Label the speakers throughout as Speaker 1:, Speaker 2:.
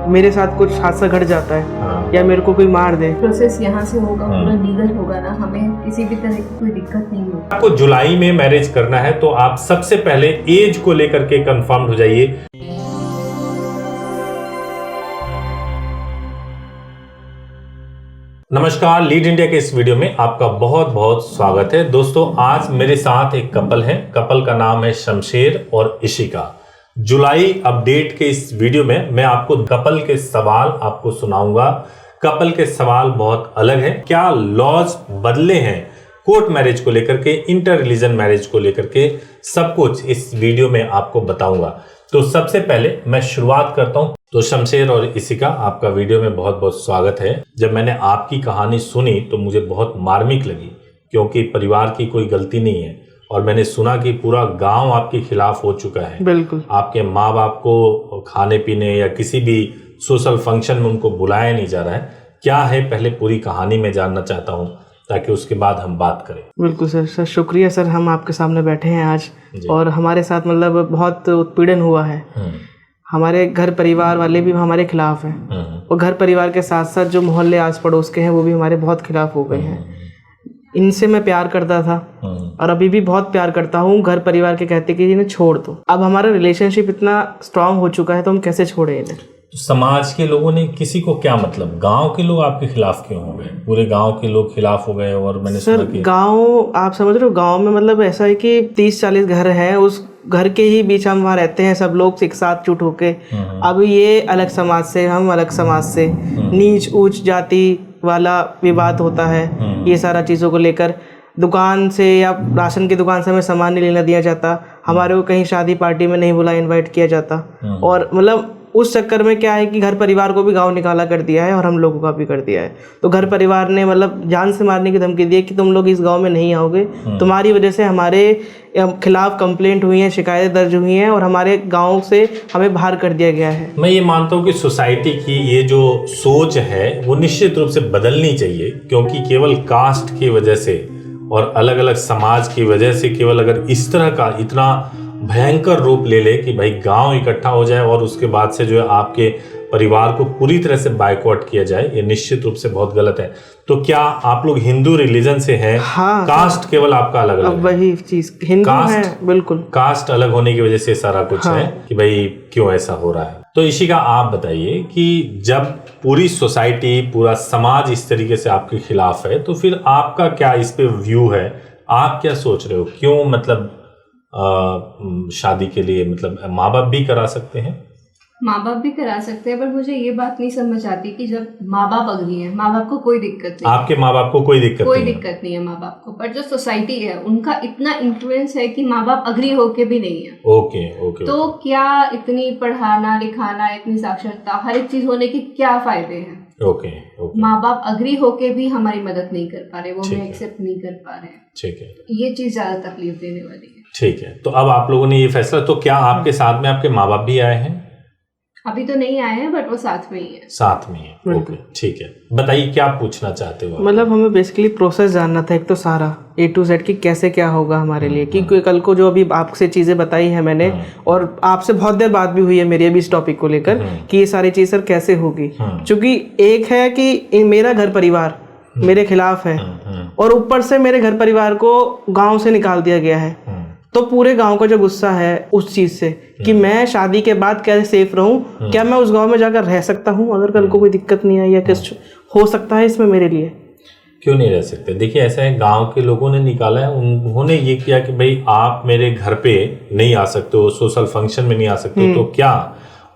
Speaker 1: मेरे साथ कुछ हादसा घट जाता है या मेरे को कोई मार दे।
Speaker 2: प्रोसेस यहाँ से होगा, पूरा लीगल होगा ना, हमें किसी भी तरह की कोई दिक्कत नहीं होगी।
Speaker 3: आपको जुलाई में मैरिज करना है तो आप सबसे पहले एज को लेकर के कंफर्म हो जाइए। नमस्कार, लीड इंडिया के इस वीडियो में आपका बहुत बहुत स्वागत है। दोस्तों, आज मेरे साथ एक कपल है। कपल का नाम है शमशेर और इशिका। जुलाई अपडेट के इस वीडियो में मैं आपको कपल के सवाल आपको सुनाऊंगा। कपल के सवाल बहुत अलग है। क्या लॉज बदले हैं कोर्ट मैरिज को लेकर के, इंटर रिलीजन मैरिज को लेकर के, सब कुछ इस वीडियो में आपको बताऊंगा। तो सबसे पहले मैं शुरुआत करता हूं। तो शमशेर और इशिका, आपका वीडियो में बहुत बहुत स्वागत है। जब मैंने आपकी कहानी सुनी तो मुझे बहुत मार्मिक लगी, क्योंकि परिवार की कोई गलती नहीं है और मैंने सुना कि पूरा गांव आपके खिलाफ हो चुका है।
Speaker 1: बिल्कुल।
Speaker 3: आपके माँ बाप को खाने पीने या किसी भी सोशल फंक्शन में उनको बुलाया नहीं जा रहा है। क्या है, पहले पूरी कहानी में जानना चाहता हूँ ताकि उसके बाद हम बात करें।
Speaker 1: बिल्कुल सर, शुक्रिया सर, हम आपके सामने बैठे हैं आज। और हमारे साथ मतलब बहुत उत्पीड़न हुआ है। हमारे घर परिवार वाले भी हमारे खिलाफ हैं और घर परिवार के साथ साथ जो मोहल्ले आस पड़ोस के हैं वो भी हमारे बहुत खिलाफ हो गए हैं। इनसे मैं प्यार करता था और अभी भी बहुत प्यार करता हूँ। घर परिवार के कहते कि इन्हें छोड़ दो। अब हमारा रिलेशनशिप इतना स्ट्रांग हो चुका है तो हम कैसे छोड़े इन्हें।
Speaker 3: तो समाज के लोगों ने किसी को क्या, मतलब गांव के लोग आपके खिलाफ क्यों हो गए? पूरे गांव के लोग खिलाफ हो गए। और मैंने सुना कि
Speaker 1: गांव, आप समझ रहे हो, गांव में मतलब ऐसा है कि 30-40 घर हैं, उस घर के ही बीच हम वहाँ रहते हैं, सब लोग एक साथ जुट होके। अब ये अलग समाज से, हम अलग समाज से, नीच ऊंच जाति वाला विवाद होता है। ये सारा चीज़ों को लेकर दुकान से या राशन की दुकान से हमें सामान नहीं लेना दिया जाता। हमारे को कहीं शादी पार्टी में नहीं बुलाया, इनवाइट किया जाता। और मतलब उस चक्कर में क्या है कि घर परिवार को भी गांव निकाला कर दिया है और हम लोगों का भी कर दिया है। तो घर परिवार ने मतलब जान से मारने की धमकी दी है कि तुम लोग इस गांव में नहीं आओगे, तुम्हारी वजह से हमारे खिलाफ कंप्लेंट हुई है, शिकायतें दर्ज हुई हैं और हमारे गांव से हमें बाहर कर दिया गया है।
Speaker 3: मैं ये मानता हूँ कि सोसाइटी की ये जो सोच है वो निश्चित रूप से बदलनी चाहिए, क्योंकि केवल कास्ट की वजह से और अलग अलग समाज की वजह से केवल अगर इस तरह का इतना भयंकर रूप ले ले कि भाई गांव इकट्ठा हो जाए और उसके बाद से जो है आपके परिवार को पूरी तरह से बायकॉट किया जाए, ये निश्चित रूप से बहुत गलत है। तो क्या आप लोग हिंदू रिलीजन से हैं?
Speaker 1: हाँ,
Speaker 3: कास्ट केवल आपका अलग अलग है?
Speaker 1: वही चीज हिंदू है। बिल्कुल,
Speaker 3: कास्ट अलग होने की वजह से सारा कुछ है कि भाई क्यों ऐसा हो रहा है। तो इशिका, आप बताइए कि जब पूरी सोसाइटी, पूरा समाज इस तरीके से आपके खिलाफ है तो फिर आपका क्या इस पे व्यू है? आप क्या सोच रहे हो? क्यों मतलब शादी के लिए मतलब माँ बाप भी करा सकते हैं?
Speaker 2: माँ बाप भी करा सकते हैं, पर मुझे ये बात नहीं समझ आती कि जब माँ बाप अग्री है, माँ बाप को कोई दिक्कत नहीं,
Speaker 3: आपके माँ बाप को कोई दिक्कत
Speaker 2: नहीं है माँ बाप को, पर जो सोसाइटी है उनका इतना इन्फ्लुएंस है कि माँ बाप अग्री होके भी नहीं है।
Speaker 3: ओके।
Speaker 2: तो क्या इतनी पढ़ाना लिखाना, इतनी साक्षरता, हर एक चीज होने के क्या फायदे हैं?
Speaker 3: ओके।
Speaker 2: माँ बाप अग्री होके भी हमारी मदद नहीं कर पा रहे, वो हमें एक्सेप्ट नहीं कर पा रहे।
Speaker 3: ठीक है,
Speaker 2: ये चीज ज्यादा तकलीफ देने वाली है।
Speaker 3: ठीक है। तो अब आप लोगों ने ये फैसला, तो क्या आपके साथ में आपके माँ बाप भी आए हैं?
Speaker 2: अभी तो नहीं आए हैं, बट वो साथ में ही है।
Speaker 3: साथ में है, ओके, ठीक है। बताइए क्या पूछना चाहते हो?
Speaker 1: मतलब हमें बेसिकली प्रोसेस जानना था, एक तो सारा A to Z कि कैसे क्या होगा हमारे लिए, क्योंकि कल को जो अभी आपसे चीज़ें बताई हैं मैंने, और आपसे बहुत देर बात भी हुई है मेरी अभी इस टॉपिक को लेकर कि ये सारी चीज़ सर कैसे होगी। क्योंकि एक है कि मेरा घर परिवार मेरे खिलाफ है और ऊपर से मेरे घर परिवार को गाँव से निकाल दिया गया है। तो पूरे गांव का जो गुस्सा है उस चीज से कि मैं शादी के बाद कैसे सेफ रहूं, क्या मैं उस गांव में जाकर रह सकता हूं अगर कल को कोई दिक्कत नहीं आई या कुछ हो सकता है इसमें मेरे लिए?
Speaker 3: क्यों नहीं रह सकते? देखिए, ऐसा है, गांव के लोगों ने निकाला है। उन्होंने ये किया कि भाई आप मेरे घर पे नहीं आ सकते हो, सोशल फंक्शन में नहीं आ सकते हो। तो क्या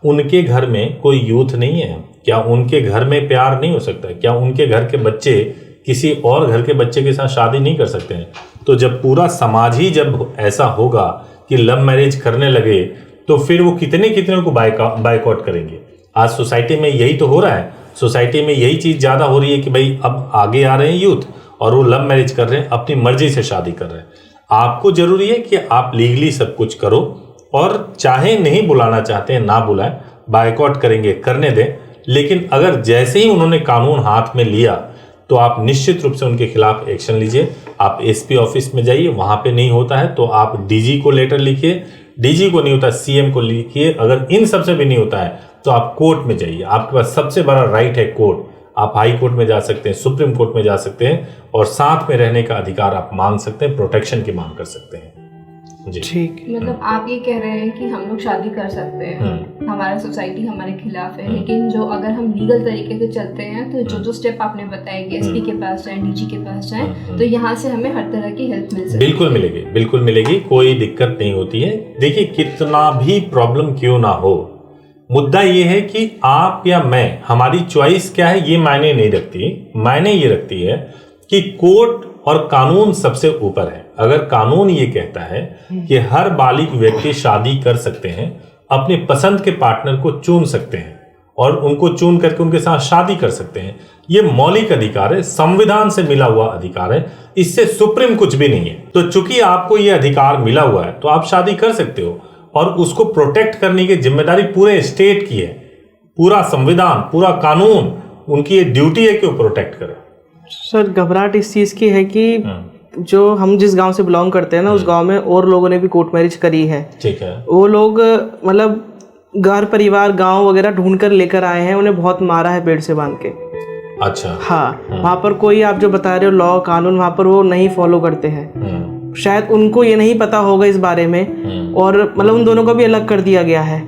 Speaker 3: उनके घर में कोई यूथ नहीं है? क्या उनके घर में प्यार नहीं हो सकता? क्या उनके घर के बच्चे किसी और घर के बच्चे के साथ शादी नहीं कर सकते हैं? तो जब पूरा समाज ही जब ऐसा होगा कि लव मैरिज करने लगे तो फिर वो कितने को बायकॉट करेंगे। आज सोसाइटी में यही तो हो रहा है। सोसाइटी में यही चीज़ ज़्यादा हो रही है कि भाई अब आगे आ रहे हैं यूथ और वो लव मैरिज कर रहे हैं, अपनी मर्जी से शादी कर रहे हैं। आपको ज़रूरी है कि आप लीगली सब कुछ करो और चाहे नहीं बुलाना चाहते हैं ना बुलाएं, बायकॉट करेंगे करने दें। लेकिन अगर जैसे ही उन्होंने कानून हाथ में लिया तो आप निश्चित रूप से उनके खिलाफ एक्शन लीजिए। आप एसपी ऑफिस में जाइए, वहां पे नहीं होता है तो आप डीजी को लेटर लिखिए, डीजी को नहीं होता सीएम को लिखिए। अगर इन सब से भी नहीं होता है तो आप कोर्ट में जाइए। आपके पास सबसे बड़ा राइट है कोर्ट। आप हाई कोर्ट में जा सकते हैं, सुप्रीम कोर्ट में जा सकते हैं और साथ में रहने का अधिकार आप मांग सकते हैं, प्रोटेक्शन की मांग कर सकते हैं जी।
Speaker 1: ठीक।
Speaker 2: मतलब आप ये कह रहे हैं कि हम लोग शादी कर सकते हैं, हमारा सोसाइटी हमारे खिलाफ है, लेकिन जो अगर हम लीगल तरीके से चलते हैं तो जो जो स्टेप आपने बताए कि एसपी के पास जाएं, डीजी के पास जाएं, तो यहाँ से हमें हर तरह की हेल्प मिल सकती है।
Speaker 3: बिल्कुल मिलेगी, बिल्कुल मिलेगी, कोई दिक्कत नहीं होती है। देखिए कितना भी प्रॉब्लम क्यों ना हो, मुद्दा ये है कि आप या मैं, हमारी चॉइस क्या है ये मायने नहीं रखती। मायने ये रखती है कि कोर्ट और कानून सबसे ऊपर है। अगर कानून ये कहता है कि हर बालिग व्यक्ति शादी कर सकते हैं, अपनी पसंद के पार्टनर को चुन सकते हैं और उनको चुन करके उनके साथ शादी कर सकते हैं, ये मौलिक अधिकार है, संविधान से मिला हुआ अधिकार है, इससे सुप्रीम कुछ भी नहीं है। तो चूंकि आपको ये अधिकार मिला हुआ है तो आप शादी कर सकते हो और उसको प्रोटेक्ट करने की जिम्मेदारी पूरे स्टेट की है। पूरा संविधान, पूरा कानून, उनकी ये ड्यूटी है कि वो प्रोटेक्ट करे।
Speaker 1: सर घबराहट इस चीज़ की है कि जो हम जिस गांव से बिलोंग करते हैं ना, उस गांव में और लोगों ने भी कोर्ट मैरिज करी है।
Speaker 3: ठीक है।
Speaker 1: वो लोग मतलब घर परिवार गांव वगैरह ढूंढ कर लेकर आए हैं, उन्हें बहुत मारा है पेड़ से बांध के।
Speaker 3: अच्छा।
Speaker 1: हाँ, वहाँ पर कोई आप जो बता रहे हो लॉ कानून वहाँ पर वो नहीं फॉलो करते हैं। शायद उनको ये नहीं पता होगा इस बारे में, और मतलब उन दोनों को भी अलग कर दिया गया है।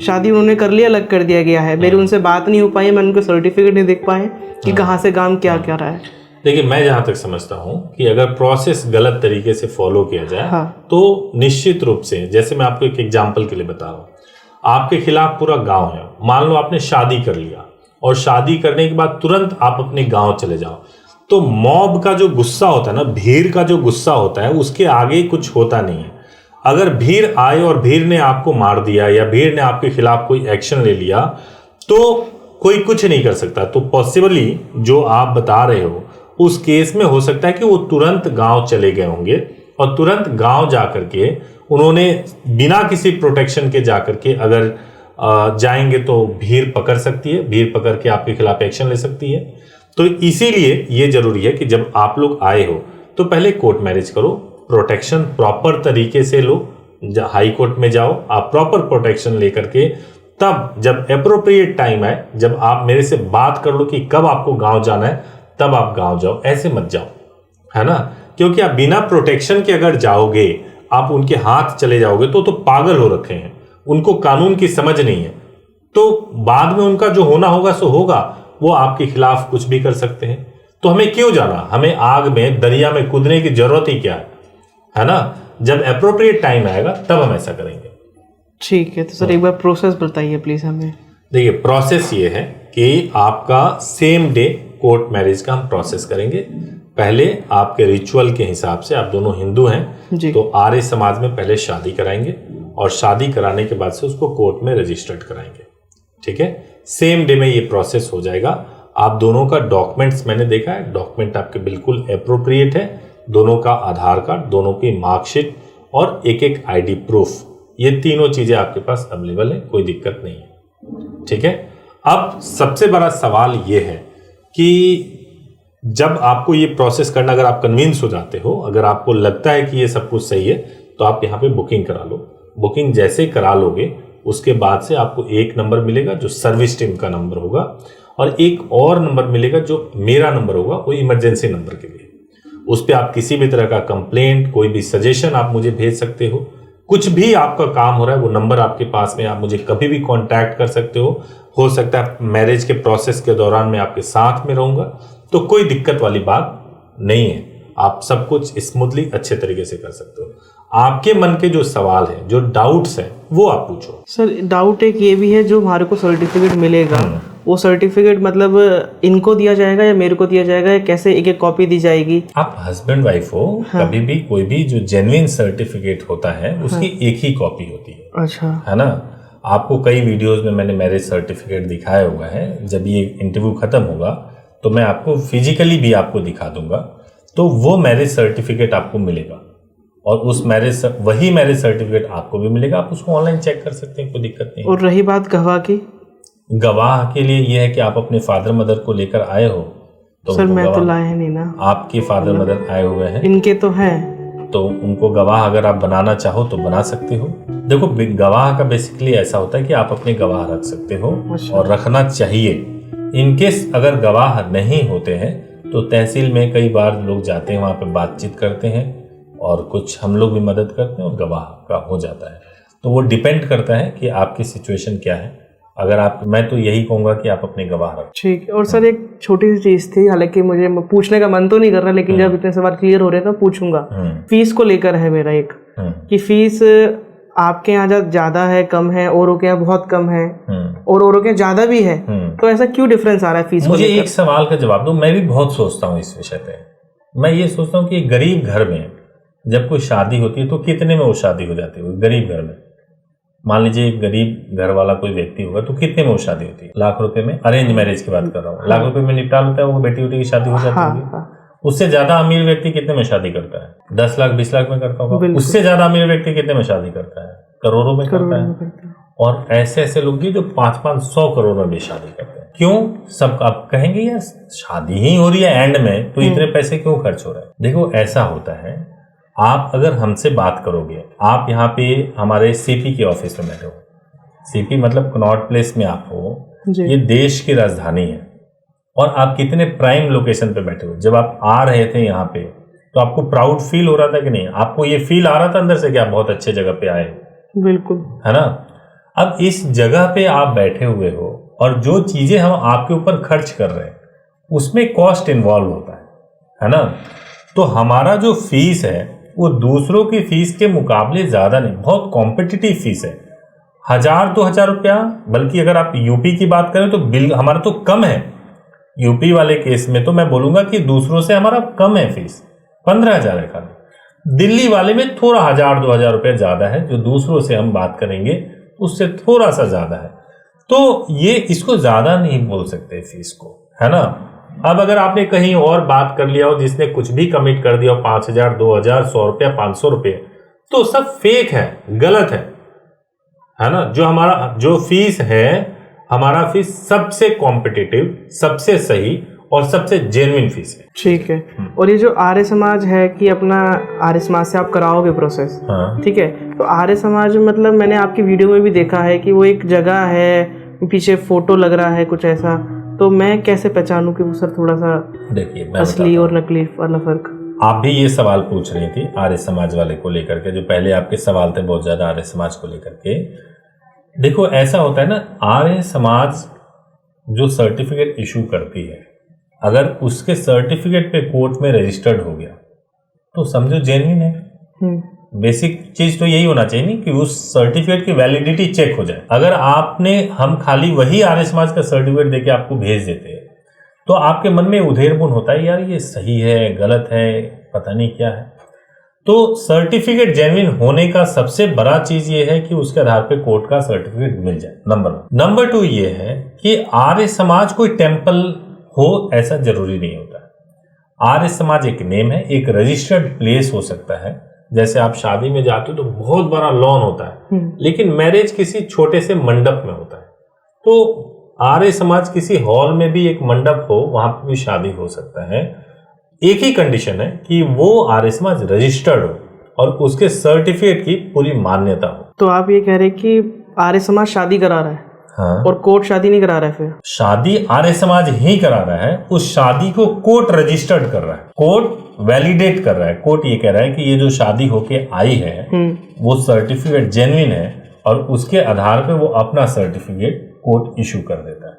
Speaker 1: शादी उन्होंने कर ली, अलग कर दिया गया है। मेरी उनसे बात नहीं हो पाई, मैं उनके सर्टिफिकेट नहीं देख पाए कि कहाँ से काम क्या क्या रहा है।
Speaker 3: देखिए मैं जहां तक समझता हूं कि अगर प्रोसेस गलत तरीके से फॉलो किया जाए तो निश्चित रूप से, जैसे मैं आपको एक एग्जांपल के लिए बता रहा हूं, आपके खिलाफ पूरा गांव है। मान लो आपने शादी कर लिया और शादी करने के बाद तुरंत आप अपने गांव चले जाओ, तो मॉब का जो गुस्सा होता है ना, भीड़ का जो गुस्सा होता है, उसके आगे कुछ होता नहीं है। अगर भीड़ आए और भीड़ ने आपको मार दिया या भीड़ ने आपके खिलाफ कोई एक्शन ले लिया तो कोई कुछ नहीं कर सकता। तो पॉसिबली जो आप बता रहे हो उस केस में हो सकता है कि वो तुरंत गांव चले गए होंगे और तुरंत गांव जाकर के उन्होंने बिना किसी प्रोटेक्शन के जाकर के अगर जाएंगे तो भीड़ पकड़ सकती है, भीड़ पकड़ के आपके खिलाफ एक्शन ले सकती है। तो इसीलिए ये जरूरी है कि जब आप लोग आए हो तो पहले कोर्ट मैरिज करो, प्रोटेक्शन प्रॉपर तरीके से लो, हाई कोर्ट में जाओ, आप प्रॉपर प्रोटेक्शन लेकर के तब जब एप्रोप्रिएट टाइम आए, जब आप मेरे से बात कर लो कि कब आपको गांव जाना है, तब आप गांव जाओ, ऐसे मत जाओ, है ना। क्योंकि आप बिना प्रोटेक्शन के अगर जाओगे, आप उनके हाथ चले जाओगे तो पागल हो रखे हैं, उनको कानून की समझ नहीं है, तो बाद में उनका जो होना होगा सो होगा, वो आपके खिलाफ कुछ भी कर सकते हैं। तो हमें क्यों जाना, हमें आग में दरिया में कूदने की जरूरत ही क्या है ना। जब एप्रोप्रिएट टाइम आएगा तब हम ऐसा करेंगे।
Speaker 1: ठीक है, तो सर एक बार प्रोसेस बताइए प्लीज हमें।
Speaker 3: देखिए प्रोसेस ये है कि आपका सेम डे कोर्ट मैरिज का हम प्रोसेस करेंगे। पहले आपके रिचुअल के हिसाब से, आप दोनों हिंदू हैं तो आर्य समाज में पहले शादी कराएंगे और शादी कराने के बाद से उसको कोर्ट में रजिस्टर्ड कराएंगे। ठीक है, सेम डे में ये प्रोसेस हो जाएगा। आप दोनों का डॉक्यूमेंट्स मैंने देखा है, डॉक्यूमेंट आपके बिल्कुल एप्रोप्रिएट है, दोनों का आधार कार्ड, दोनों की मार्कशीट और एक एक आईडी प्रूफ, ये तीनों चीजें आपके पास अवेलेबल है, कोई दिक्कत नहीं है। ठीक है, अब सबसे बड़ा सवाल ये है कि जब आपको ये प्रोसेस करना, अगर आप कन्विंस हो जाते हो, अगर आपको लगता है कि ये सब कुछ सही है, तो आप यहाँ पे बुकिंग करा लो। बुकिंग जैसे करा लोगे उसके बाद से आपको एक नंबर मिलेगा जो सर्विस टीम का नंबर होगा, और एक और नंबर मिलेगा जो मेरा नंबर होगा, वो इमरजेंसी नंबर के लिए। उस पर आप किसी भी तरह का कंप्लेंट, कोई भी सजेशन आप मुझे भेज सकते हो, कुछ भी आपका काम हो रहा है वो नंबर आपके पास में, आप मुझे कभी भी कांटेक्ट कर सकते हो सकता है मैरिज के प्रोसेस के दौरान मैं आपके साथ में रहूंगा, तो कोई दिक्कत वाली बात नहीं है, आप सब कुछ स्मूथली अच्छे तरीके से कर सकते हो। आपके मन के जो सवाल है, जो डाउट्स हैं, वो आप पूछो।
Speaker 1: सर डाउट एक ये भी है, जो हमारे को सर्टिफिकेट मिलेगा वो सर्टिफिकेट मतलब इनको दिया जाएगा या मेरे को दिया जाएगा, या कैसे एक एक कॉपी दी जाएगी? आप
Speaker 3: हस्बैंड वाइफ हो, कभी भी कोई भी जो जेन्युइन सर्टिफिकेट होता है उसकी एक ही कॉपी होती है।
Speaker 1: अच्छा,
Speaker 3: है ना। आपको कई वीडियोस में मैंने मैरिज सर्टिफिकेट दिखाया हुआ है, जब ये इंटरव्यू खत्म होगा तो मैं आपको फिजिकली भी आपको दिखा दूंगा, तो वो मैरिज सर्टिफिकेट आपको मिलेगा और उस वही मैरिज सर्टिफिकेट आपको भी मिलेगा, आप उसको ऑनलाइन चेक कर सकते हैं, कोई दिक्कत नहीं।
Speaker 1: और रही बात गवाह की,
Speaker 3: गवाह के लिए ये है कि आप अपने फादर मदर को लेकर आए हो तो
Speaker 1: सर मैं तो लाए नहीं ना।
Speaker 3: आपके फादर मदर आए हुए हैं,
Speaker 1: इनके तो हैं।
Speaker 3: तो उनको गवाह अगर आप बनाना चाहो तो बना सकते हो। देखो गवाह का बेसिकली ऐसा होता है कि आप अपने गवाह रख सकते हो और रखना चाहिए। इनकेस अगर गवाह नहीं होते हैं तो तहसील में कई बार लोग जाते हैं, वहाँ पे बातचीत करते हैं और कुछ हम लोग भी मदद करते हैं और गवाह का हो जाता है। तो वो डिपेंड करता है कि आपकी सिचुएशन क्या है। अगर आप, मैं तो यही कहूँगा कि आप अपने गवाह रखें।
Speaker 1: ठीक है। और सर एक छोटी सी चीज़ थी, हालांकि मुझे पूछने का मन तो नहीं कर रहा, लेकिन जब इतने सवाल क्लियर हो रहे हैं तो पूछूंगा। फीस को लेकर है मेरा एक, कि फीस आपके यहाँ ज़्यादा है कम है, औरों के यहाँ बहुत कम है और औरों के यहाँ ज़्यादा भी है, तो ऐसा क्यों डिफरेंस आ रहा है फीस को
Speaker 3: मुझे
Speaker 1: लेकर?
Speaker 3: एक सवाल का जवाब दो। मैं भी बहुत सोचता हूँ इस विषय पे। मैं ये सोचता हूँ कि गरीब घर में जब कोई शादी होती है तो कितने में वो शादी हो जाती है? गरीब घर में मान लीजिए एक गरीब घर वाला कोई व्यक्ति होगा तो कितने में वो शादी होती है? लाख रुपए में। अरेंज मैरिज की बात कर रहा हूँ, लाख रुपए में निपटा लेता है, वो बेटी उटी की शादी हो जाती होगी। उससे ज्यादा अमीर व्यक्ति कितने में शादी करता है? 10 लाख 20 लाख में करता होगा। उससे ज्यादा अमीर व्यक्ति कितने में शादी करता है? करोड़ों में करता है। और ऐसे ऐसे लोग भी जो 500-500 करोड़ में भी शादी करते हैं। क्यों? सब आप कहेंगे यार शादी ही हो रही है एंड में, तो इतने पैसे क्यों खर्च हो रहे हैं? देखो ऐसा होता है, आप अगर हमसे बात करोगे, आप यहाँ पे हमारे सीपी के ऑफिस में बैठे हो, सीपी मतलब कनॉट प्लेस में आप हो, ये देश की राजधानी है और आप कितने प्राइम लोकेशन पे बैठे हो। जब आप आ रहे थे यहाँ पे तो आपको प्राउड फील हो रहा था कि नहीं? आपको ये फील आ रहा था अंदर से कि आप बहुत अच्छे जगह पे आए? बिल्कुल, है ना। अब इस जगह पे आप बैठे हुए हो और जो चीजें हम आपके ऊपर खर्च कर रहे हैं उसमें कॉस्ट इन्वॉल्व होता है ना। तो हमारा जो फीस है वो दूसरों की फीस के मुकाबले ज्यादा नहीं, बहुत कॉम्पिटिटिव फीस है। 1000-2000 रुपया, बल्कि अगर आप यूपी की बात करें तो बिल हमारा तो कम है। यूपी वाले केस में तो मैं बोलूंगा कि दूसरों से हमारा कम है फीस, 15,000 है खाली। दिल्ली वाले में थोड़ा 1000-2000 रुपया ज्यादा है, जो दूसरों से हम बात करेंगे उससे थोड़ा सा ज्यादा है। तो ये इसको ज्यादा नहीं बोल सकते फीस को, है ना। अब अगर आपने कहीं और बात कर लिया हो, जिसने कुछ भी कमिट कर दिया हो, 5,000 2,000 100 रुपया 500 रुपये, तो सब फेक है, गलत है ना। जो फीस है, हमारा फीस सबसे कॉम्पिटिटिव, सबसे सही और सबसे जेन्युइन फीस है।
Speaker 1: ठीक है। और ये जो आर्य समाज है कि अपना आर्य समाज से आप कराओगे प्रोसेस, ठीक है, तो आर्य समाज मतलब मैंने आपकी वीडियो में भी देखा है कि वो एक जगह है, पीछे फोटो लग रहा है कुछ ऐसा, तो मैं कैसे पहचानूं कि वो सर थोड़ा सा
Speaker 3: देखिए
Speaker 1: असली और नकली वाला फर्क?
Speaker 3: आप भी ये सवाल पूछ रही थी आर्य समाज वाले को लेकर के, जो पहले आपके सवाल थे बहुत ज्यादा आर्य समाज को लेकर के। देखो ऐसा होता है ना, आर्य समाज जो सर्टिफिकेट इशू करती है, अगर उसके सर्टिफिकेट पे कोर्ट में रजिस्टर्ड हो गया तो समझो जेन्युइन है। बेसिक चीज तो यही होना चाहिए नहीं कि उस सर्टिफिकेट की वैलिडिटी चेक हो जाए। अगर हम खाली वही आर्य समाज का सर्टिफिकेट देके आपको भेज देते हैं तो आपके मन में उधेड़बुन होता है, यार ये सही है गलत है पता नहीं क्या है। तो सर्टिफिकेट जेन्युइन होने का सबसे बड़ा चीज ये है कि उसके आधार पे कोर्ट का सर्टिफिकेट मिल जाए, नंबर 1। नंबर 2 ये है कि आर्य समाज कोई टेम्पल हो ऐसा जरूरी नहीं होता। आर्य समाज एक नेम है, एक रजिस्टर्ड प्लेस हो सकता है। जैसे आप शादी में जाते हो तो बहुत बड़ा लॉन होता है, लेकिन मैरिज किसी छोटे से मंडप में होता है। तो आर्य समाज किसी हॉल में भी एक मंडप हो, वहां पर भी शादी हो सकता है। एक ही कंडीशन है कि वो आर्य समाज रजिस्टर्ड हो और उसके सर्टिफिकेट की पूरी मान्यता हो।
Speaker 1: तो आप ये कह रहे हैं कि आर्य समाज शादी करा रहा है,
Speaker 3: हाँ,
Speaker 1: और कोर्ट शादी नहीं करा रहा है? फिर शादी
Speaker 3: आर्य समाज ही करा रहा है, उस शादी को कोर्ट रजिस्टर्ड कर रहा है, कोर्ट वैलिडेट कर रहा है। कोर्ट ये कह रहा है कि ये जो शादी होके आई है वो सर्टिफिकेट जेन्युइन है और उसके आधार पे वो अपना सर्टिफिकेट कोर्ट इशू कर देता है।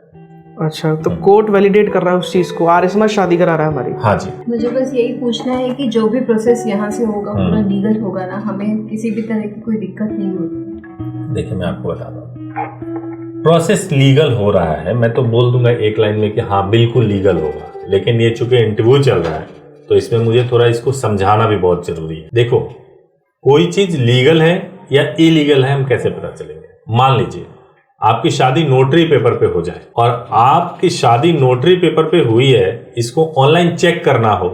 Speaker 1: अच्छा, तो कोर्ट वैलिडेट कर रहा है उस चीज को, आर्य समाज शादी करा रहा है हमारी।
Speaker 3: हाँ जी।
Speaker 2: मुझे बस यही पूछना है कि जो भी प्रोसेस यहाँ से होगा पूरा लीगल होगा ना, हमें किसी भी तरह की कोई दिक्कत नहीं होगी?
Speaker 3: देखिए मैं आपको बताता हूँ, प्रोसेस लीगल हो रहा है। मैं तो बोल दूंगा एक लाइन में कि हाँ बिल्कुल लीगल होगा, लेकिन ये चूंकि इंटरव्यू चल रहा है तो इसमें मुझे थोड़ा इसको समझाना भी बहुत जरूरी है। देखो कोई चीज लीगल है या इलीगल है हम कैसे पता चलेंगे? मान लीजिए आपकी शादी नोटरी पेपर पे हो जाए और आपकी शादी नोटरी पेपर पे हुई है, इसको ऑनलाइन चेक करना हो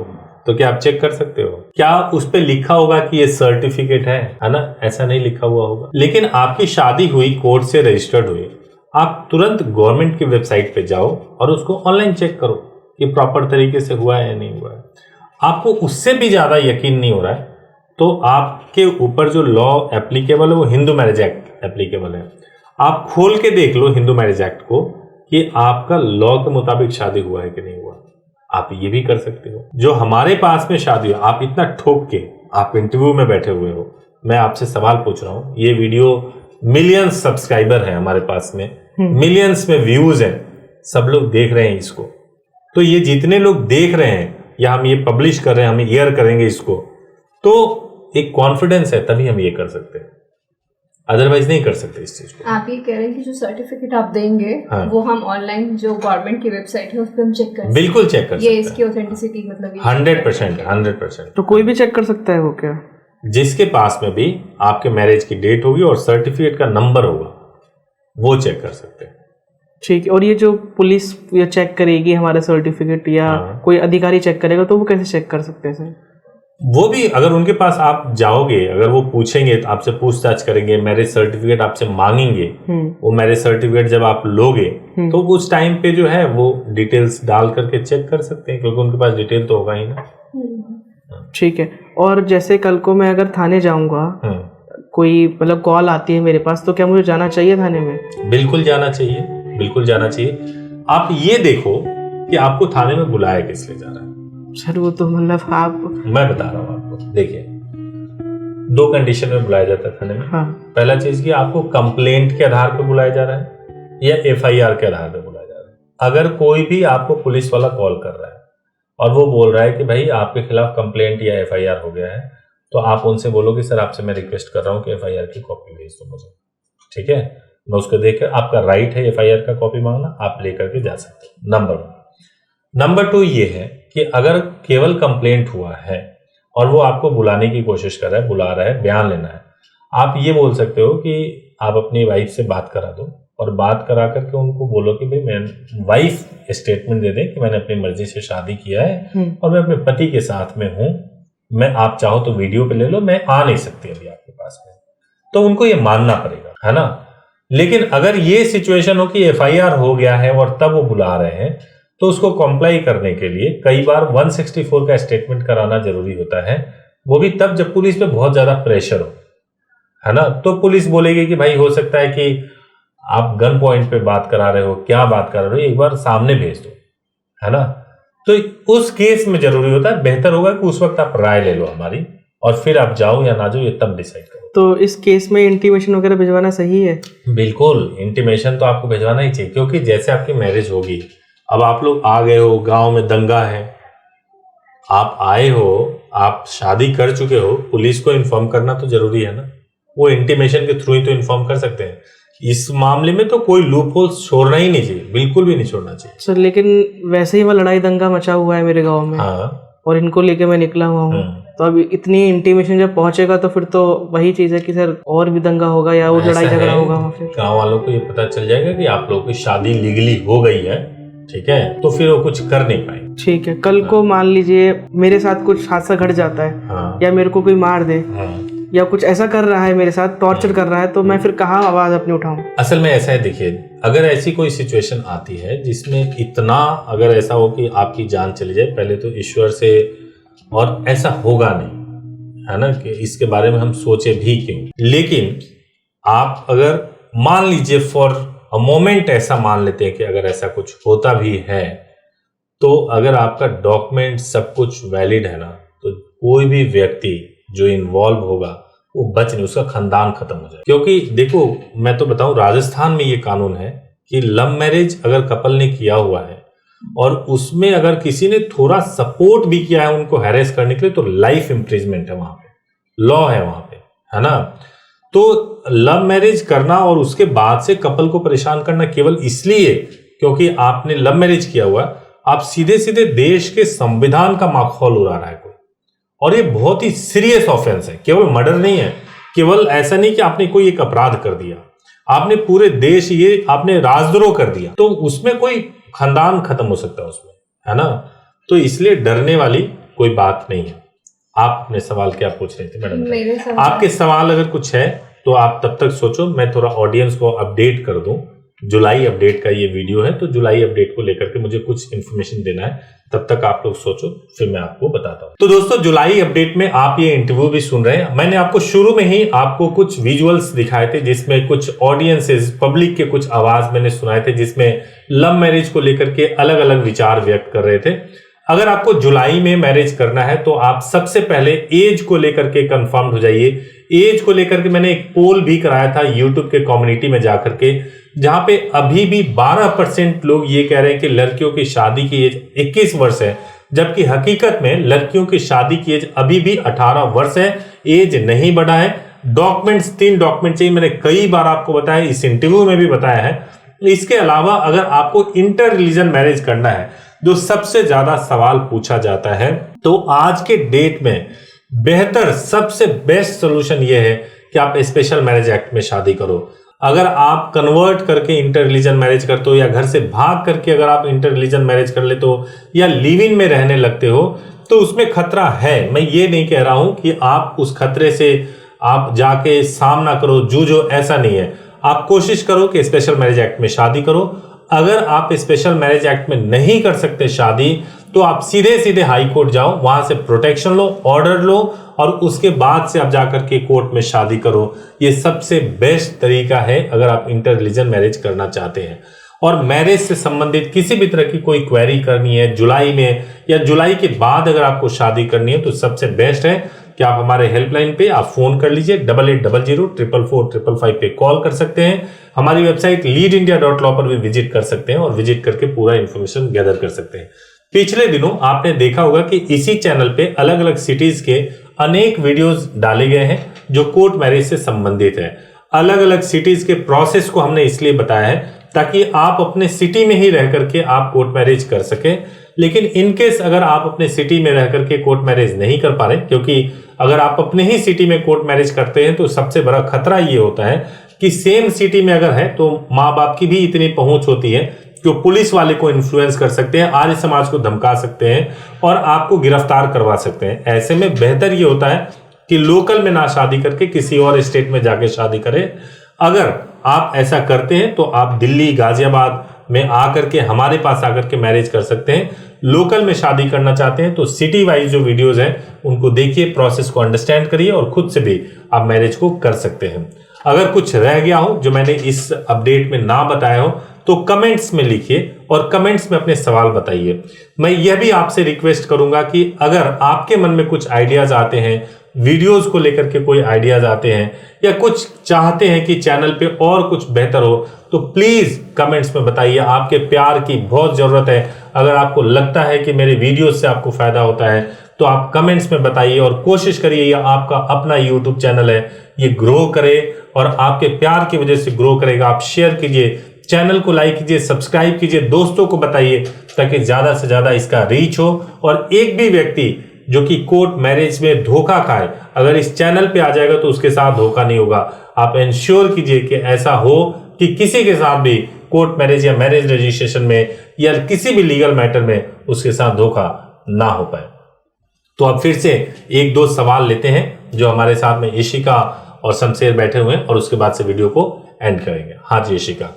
Speaker 3: तो क्या आप चेक कर सकते हो? क्या उस पे लिखा होगा कि ये सर्टिफिकेट है ना? ऐसा नहीं लिखा हुआ होगा। लेकिन आपकी शादी हुई, कोर्ट से रजिस्टर्ड हुई, आप तुरंत गवर्नमेंट की वेबसाइट पे जाओ और उसको ऑनलाइन चेक करो कि प्रॉपर तरीके से हुआ है या नहीं हुआ है। आपको उससे भी ज्यादा यकीन नहीं हो रहा है तो आपके ऊपर जो लॉ एप्लीकेबल है वो हिंदू मैरिज एक्ट एप्लीकेबल है। आप खोल के देख लो हिंदू मैरिज एक्ट को कि आपका लॉ के मुताबिक शादी हुआ है कि नहीं हुआ। आप ये भी कर सकते हो। जो हमारे पास में शादी हो, आप इतना ठोक के आप इंटरव्यू में बैठे हुए हो, मैं आपसे सवाल पूछ रहा हूँ, ये वीडियो मिलियंस सब्सक्राइबर है हमारे पास में, मिलियंस में व्यूज हैं, सब लोग देख रहे हैं इसको। तो ये जितने लोग देख रहे हैं या हम ये पब्लिश कर रहे हैं, हम एयर करेंगे इसको, तो एक कॉन्फिडेंस है, तभी हम ये कर सकते हैं, अदरवाइज नहीं कर सकते इस चीज को।
Speaker 2: आप ये कह रहे हैं कि जो सर्टिफिकेट आप देंगे
Speaker 3: हाँ।
Speaker 2: वो हम ऑनलाइन जो गवर्नमेंट की वेबसाइट है उस पर हम चेक कर सकते हैं।
Speaker 3: बिल्कुल चेक कर
Speaker 2: ये
Speaker 3: सकते हैं,
Speaker 2: इसकी ऑथेंटिसिटी मतलब
Speaker 3: 100%।
Speaker 1: तो कोई भी चेक कर सकता है वो क्या?
Speaker 3: जिसके पास में भी आपके मैरिज की डेट होगी और सर्टिफिकेट का नंबर होगा, वो चेक कर सकते हैं।
Speaker 1: ठीक है। और ये जो पुलिस ये चेक करेगी हमारा सर्टिफिकेट या कोई अधिकारी चेक करेगा, तो वो कैसे चेक कर सकते हैं सर?
Speaker 3: वो भी अगर उनके पास आप जाओगे, अगर वो पूछेंगे तो आपसे पूछताछ करेंगे, मैरिज सर्टिफिकेट आपसे मांगेंगे, वो मैरिज सर्टिफिकेट जब आप लोगे तो उस टाइम पे जो है वो डिटेल्स डाल करके चेक कर सकते हैं, क्योंकि उनके पास डिटेल तो होगा ही ना।
Speaker 1: ठीक है। और जैसे कल को मैं अगर थाने जाऊंगा, कोई मतलब कॉल आती है मेरे पास, तो क्या मुझे जाना चाहिए थाने में?
Speaker 3: बिल्कुल जाना चाहिए, बिल्कुल जाना चाहिए। आप ये देखो कि आपको थाने में बुलाया किस लिए जा रहा है।
Speaker 1: सर वो तो मतलब आप,
Speaker 3: मैं बता रहा हूँ आपको, देखिए 2 कंडीशन में बुलाया जाता है थाने में।
Speaker 1: हाँ।
Speaker 3: पहला चीज कि आपको कंप्लेंट के आधार पर बुलाया जा रहा है या एफआईआर के आधार पर बुलाया जा रहा है। अगर कोई भी आपको पुलिस वाला कॉल कर रहा है और वो बोल रहा है कि भाई आपके खिलाफ कंप्लेंट या एफआईआर हो गया है, तो आप उनसे बोलो कि सर आपसे मैं रिक्वेस्ट कर रहा हूँ कि एफआईआर की कॉपी भेज दो मुझे, ठीक है। मैं उसको देख कर, आपका राइट है एफआईआर का कॉपी मांगना, आप लेकर के जा सकते हो, नंबर 1। नंबर 2 ये है कि अगर केवल कंप्लेंट हुआ है और वो आपको बुलाने की कोशिश कर रहा है, बुला रहा है, बयान लेना है, आप ये बोल सकते हो कि आप अपनी वाइफ से बात करा दो और बात करा करके उनको बोलो कि भाई मैं वाइफ स्टेटमेंट दे दें कि मैंने अपनी मर्जी से शादी किया है और मैं अपने पति के साथ में हूं, मैं आप चाहो तो वीडियो पे ले लो, मैं आ नहीं सकती अभी आपके पास में, तो उनको ये मानना पड़ेगा, है ना। लेकिन अगर ये सिचुएशन हो कि एफआईआर हो गया है और तब वो बुला रहे हैं, तो उसको कंप्लाई करने के लिए कई बार 164 का स्टेटमेंट कराना जरूरी होता है, वो भी तब जब पुलिस पे बहुत ज्यादा प्रेशर हो, है ना। तो पुलिस बोलेगी कि भाई हो सकता है कि आप गन पॉइंट पे बात करा रहे हो, क्या बात कर रहे हो, एक बार सामने भेज दो, है ना। तो उस केस में जरूरी होता है, बेहतर होगा कि उस वक्त आप राय ले लो हमारी और फिर आप जाओ या ना जाओ, ये तब डिसाइड करो।
Speaker 1: तो इस केस में इंटीमेशन वगैरह भिजवाना सही है?
Speaker 3: बिल्कुल, इंटीमेशन तो आपको भिजवाना ही चाहिए, क्योंकि जैसे आपकी मैरिज होगी, अब आप लोग आ गए हो, गांव में दंगा है, आप आए हो, आप शादी कर चुके हो, पुलिस को इन्फॉर्म करना तो जरूरी है ना। वो इंटीमेशन के थ्रू ही तो इन्फॉर्म कर सकते हैं। इस मामले में तो कोई लूप होल छोड़ना ही नहीं चाहिए, बिल्कुल भी नहीं छोड़ना चाहिए
Speaker 1: सर। लेकिन वैसे ही वो लड़ाई दंगा मचा हुआ है मेरे गांव में,
Speaker 3: हाँ।
Speaker 1: और इनको लेके मैं निकला हुआ हूँ, तो अब इतनी इंटीमेशन जब पहुंचेगा तो फिर तो वही चीज है कि सर और भी दंगा होगा या वो लड़ाई झगड़ा होगा वहाँ। फिर
Speaker 3: गाँव वालों को ये पता चल जाएगा कि आप लोगों की शादी लीगली हो गई है, ठीक है, तो फिर वो कुछ कर नहीं पाए।
Speaker 1: ठीक है। कल को मान लीजिए मेरे साथ कुछ हादसा घट जाता है, या मेरे को कोई मार दे, या कुछ ऐसा कर रहा है मेरे साथ, टॉर्चर कर रहा है, तो मैं फिर कहाँ आवाज अपनी उठाऊं?
Speaker 3: असल में ऐसा है, देखिए अगर ऐसी कोई सिचुएशन आती है जिसमें इतना अगर ऐसा हो कि आपकी जान चली जाए, पहले तो ईश्वर से, और ऐसा होगा नहीं, है ना, कि इसके बारे में हम सोचे भी क्यों। लेकिन आप अगर मान लीजिए फॉर अ मोमेंट ऐसा मान लेते हैं कि अगर ऐसा कुछ होता भी है, तो अगर आपका डॉक्यूमेंट सब कुछ वैलिड है ना, तो कोई भी व्यक्ति जो इन्वॉल्व होगा वो बच नहीं, उसका खानदान खत्म हो जाए। क्योंकि देखो मैं तो बताऊं, राजस्थान में ये कानून है कि लव मैरिज अगर कपल ने किया हुआ है और उसमें अगर किसी ने थोड़ा सपोर्ट भी किया है उनको हैरेस करने के लिए, तो लाइफ इम्प्रिजमेंट है, वहां पे लॉ है वहां पे, है ना। तो लव मैरिज करना और उसके बाद से कपल को परेशान करना केवल इसलिए क्योंकि आपने लव मैरिज किया हुआ, आप सीधे सीधे देश के संविधान का माखौल उड़ा रहा है कोई, और ये बहुत ही सीरियस ऑफेंस है। केवल मर्डर नहीं है, केवल ऐसा नहीं कि आपने कोई एक अपराध कर दिया, आपने पूरे देश, ये आपने राजद्रोह कर दिया, तो उसमें कोई खानदान खत्म हो सकता है उसमें, है ना। तो इसलिए डरने वाली कोई बात नहीं है। आप अपने सवाल क्या पूछ रहे थे मैडम? आपके सवाल अगर कुछ है तो आप तब तक सोचो, मैं थोड़ा ऑडियंस को अपडेट कर दूं जुलाई अपडेट का ये वीडियो है, तो जुलाई अपडेट को लेकर के मुझे कुछ इन्फॉर्मेशन देना है, तब तक आप लोग सोचो, फिर मैं आपको बताता हूँ। तो दोस्तों, जुलाई अपडेट में आप ये इंटरव्यू भी सुन रहे हैं। मैंने आपको शुरू में ही आपको कुछ विजुअल्स दिखाए थे, जिसमें कुछ ऑडियंसेस, पब्लिक के कुछ आवाज मैंने सुनाए थे, जिसमें लव मैरिज को लेकर के अलग अलग विचार व्यक्त कर रहे थे। अगर आपको जुलाई में मैरिज करना है तो आप सबसे पहले एज को लेकर के कंफर्म हो जाइए। एज को लेकर के मैंने एक पोल भी कराया था यूट्यूब के कम्युनिटी में जाकर के, जहां पे अभी भी 12% लोग ये कह रहे हैं कि लड़कियों की शादी की एज 21 वर्ष है, जबकि हकीकत में लड़कियों की शादी की एज अभी भी 18 वर्ष है। एज नहीं बढ़ा है। डॉक्यूमेंट्स, 3 डॉक्यूमेंट चाहिए, मैंने कई बार आपको बताया, इस इंटरव्यू में भी बताया है। इसके अलावा अगर आपको इंटर रिलीजन मैरिज करना है, जो सबसे ज्यादा सवाल पूछा जाता है, तो आज के डेट में बेहतर, सबसे बेस्ट सोल्यूशन यह है कि आप स्पेशल मैरिज एक्ट में शादी करो। अगर आप कन्वर्ट करके इंटर रिलीजन मैरिज करते हो, या घर से भाग करके अगर आप इंटर रिलीजन मैरिज कर लेते हो, या लिव इन में रहने लगते हो, तो उसमें खतरा है। मैं ये नहीं कह रहा हूं कि आप उस खतरे से आप जाके सामना करो, जूझो, ऐसा नहीं है। आप कोशिश करो कि स्पेशल मैरिज एक्ट में शादी करो। अगर आप स्पेशल मैरिज एक्ट में नहीं कर सकते शादी, तो आप सीधे सीधे हाई कोर्ट जाओ, वहां से प्रोटेक्शन लो, ऑर्डर लो, और उसके बाद से आप जाकर के कोर्ट में शादी करो। ये सबसे बेस्ट तरीका है अगर आप इंटर रिलीजन मैरिज करना चाहते हैं। और मैरिज से संबंधित किसी भी तरह की कोई क्वेरी करनी है जुलाई में, या जुलाई के बाद अगर आपको शादी करनी है, तो सबसे बेस्ट है कि आप हमारे हेल्पलाइन पे आप फोन कर लीजिए, 8800-444-555 पे कॉल कर सकते हैं। हमारी वेबसाइट leadindia.law पर भी विजिट कर सकते हैं, और विजिट करके पूरा इंफॉर्मेशन गैदर कर सकते हैं। पिछले दिनों आपने देखा होगा कि इसी चैनल पे अलग अलग सिटीज के अनेक वीडियोस डाले गए हैं जो कोर्ट मैरिज से संबंधित है। अलग अलग सिटीज के प्रोसेस को हमने इसलिए बताया है ताकि आप अपने सिटी में ही रह करके आप कोर्ट मैरिज कर सकें। लेकिन इनकेस अगर आप अपने सिटी में रह करके कोर्ट मैरिज नहीं कर पा रहे, क्योंकि अगर आप अपने ही सिटी में कोर्ट मैरिज करते हैं तो सबसे बड़ा खतरा ये होता है कि सेम सिटी में अगर है तो माँ बाप की भी इतनी पहुंच होती है कि पुलिस वाले को इन्फ्लुएंस कर सकते हैं, आर्य समाज को धमका सकते हैं, और आपको गिरफ्तार करवा सकते हैं। ऐसे में बेहतर ये होता है कि लोकल में ना शादी करके किसी और स्टेट में जाके शादी करें। अगर आप ऐसा करते हैं तो आप दिल्ली, गाजियाबाद में आकर के हमारे पास आकर के मैरिज कर सकते हैं। लोकल में शादी करना चाहते हैं तो सिटी वाइज जो वीडियोस हैं उनको देखिए, प्रोसेस को अंडरस्टैंड करिए, और खुद से भी आप मैरिज को कर सकते हैं। अगर कुछ रह गया हो जो मैंने इस अपडेट में ना बताया हो, तो कमेंट्स में लिखिए, और कमेंट्स में अपने सवाल बताइए। मैं यह भी आपसे रिक्वेस्ट करूंगा कि अगर आपके मन में कुछ आइडियाज आते हैं, वीडियोस को लेकर के कोई आइडियाज आते हैं, या कुछ चाहते हैं कि चैनल पे और कुछ बेहतर हो, तो प्लीज कमेंट्स में बताइए। आपके प्यार की बहुत जरूरत है। अगर आपको लगता है कि मेरे वीडियोस से आपको फायदा होता है तो आप कमेंट्स में बताइए, और कोशिश करिए ये आपका अपना यूट्यूब चैनल है, ये ग्रो करे, और आपके प्यार की वजह से ग्रो करेगा। आप शेयर कीजिए, चैनल को लाइक कीजिए, सब्सक्राइब कीजिए, दोस्तों को बताइए, ताकि ज्यादा से ज्यादा इसका रीच हो, और एक भी व्यक्ति जो कि कोर्ट मैरिज में धोखा खाए, अगर इस चैनल पे आ जाएगा तो उसके साथ धोखा नहीं होगा। आप इंश्योर कीजिए कि ऐसा हो कि किसी के साथ भी कोर्ट मैरिज या मैरिज रजिस्ट्रेशन में या किसी भी लीगल मैटर में उसके साथ धोखा ना हो पाए। तो अब फिर से 1-2 सवाल लेते हैं जो हमारे साथ में इशिका और शमशेर बैठे हुए हैं, और उसके बाद से वीडियो को एंड करेंगे। हाँ जी इशिका,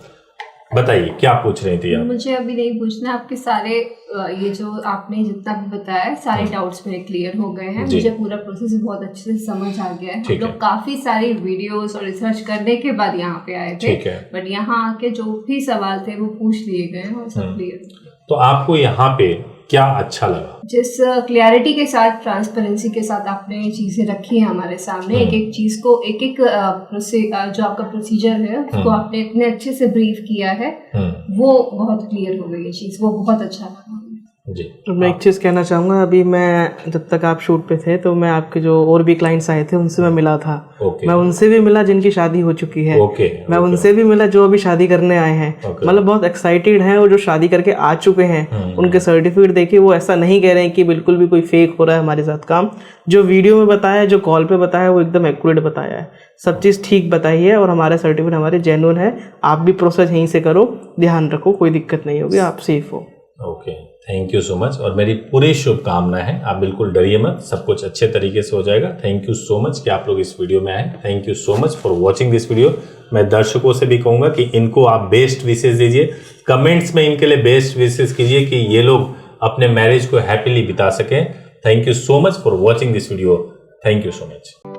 Speaker 3: बताइए क्या पूछ रही थी आप?
Speaker 2: मुझे अभी नहीं पूछना, आपके सारे ये जो आपने जितना भी बताया सारे डाउट्स मेरे क्लियर हो गए हैं। मुझे पूरा प्रोसेस बहुत अच्छे से समझ आ गया है। हम लोग काफी सारी वीडियोस और रिसर्च करने के बाद यहाँ पे आए थे, बट यहाँ आके जो भी सवाल थे वो पूछ लिए गए और सब क्लियर।
Speaker 3: तो आपको यहाँ पे क्या अच्छा लगा?
Speaker 2: जिस क्लैरिटी के साथ, ट्रांसपेरेंसी के साथ आपने चीजें रखी है हमारे सामने, एक एक चीज को, एक एक जो आपका प्रोसीजर है उसको आपने इतने अच्छे से ब्रीफ किया है, वो बहुत क्लियर हो गई ये चीज, वो बहुत अच्छा लगा
Speaker 3: जी।
Speaker 1: तो मैं एक चीज़ कहना चाहूँगा, अभी मैं जब तक आप शूट पे थे तो मैं आपके जो और भी क्लाइंट्स आए थे उनसे मैं मिला था। मैं उनसे भी मिला जिनकी शादी हो चुकी है। मैं उनसे भी मिला जो अभी शादी करने आए हैं। मतलब बहुत एक्साइटेड हैं, और जो शादी करके आ चुके हैं उनके सर्टिफिकेट देखिए, वो ऐसा नहीं कह रहे हैं कि बिल्कुल भी कोई फेक हो रहा है हमारे साथ काम। जो वीडियो में बताया, जो कॉल पे बताया, वो एकदम एक्यूरेट बताया है, सब चीज़ ठीक बताई है, और हमारे सर्टिफिकेट हमारे जेन्युइन है। आप भी प्रोसेस यहीं से करो, ध्यान रखो, कोई दिक्कत नहीं होगी, आप सेफ हो।
Speaker 3: Okay. Thank you so much, और मेरी पूरी शुभकामनाएं हैं, आप बिल्कुल डरिए मत, सब कुछ अच्छे तरीके से हो जाएगा। थैंक यू सो मच कि आप लोग इस वीडियो में आए। Thank you so much for watching this video. मैं दर्शकों से भी कहूंगा कि इनको आप बेस्ट विशेष दीजिए, कमेंट्स में इनके लिए बेस्ट विशेष कीजिए कि ये लोग अपने मैरिज को हैप्पीली बिता सकें। Thank you so much for watching this video. Thank you so much.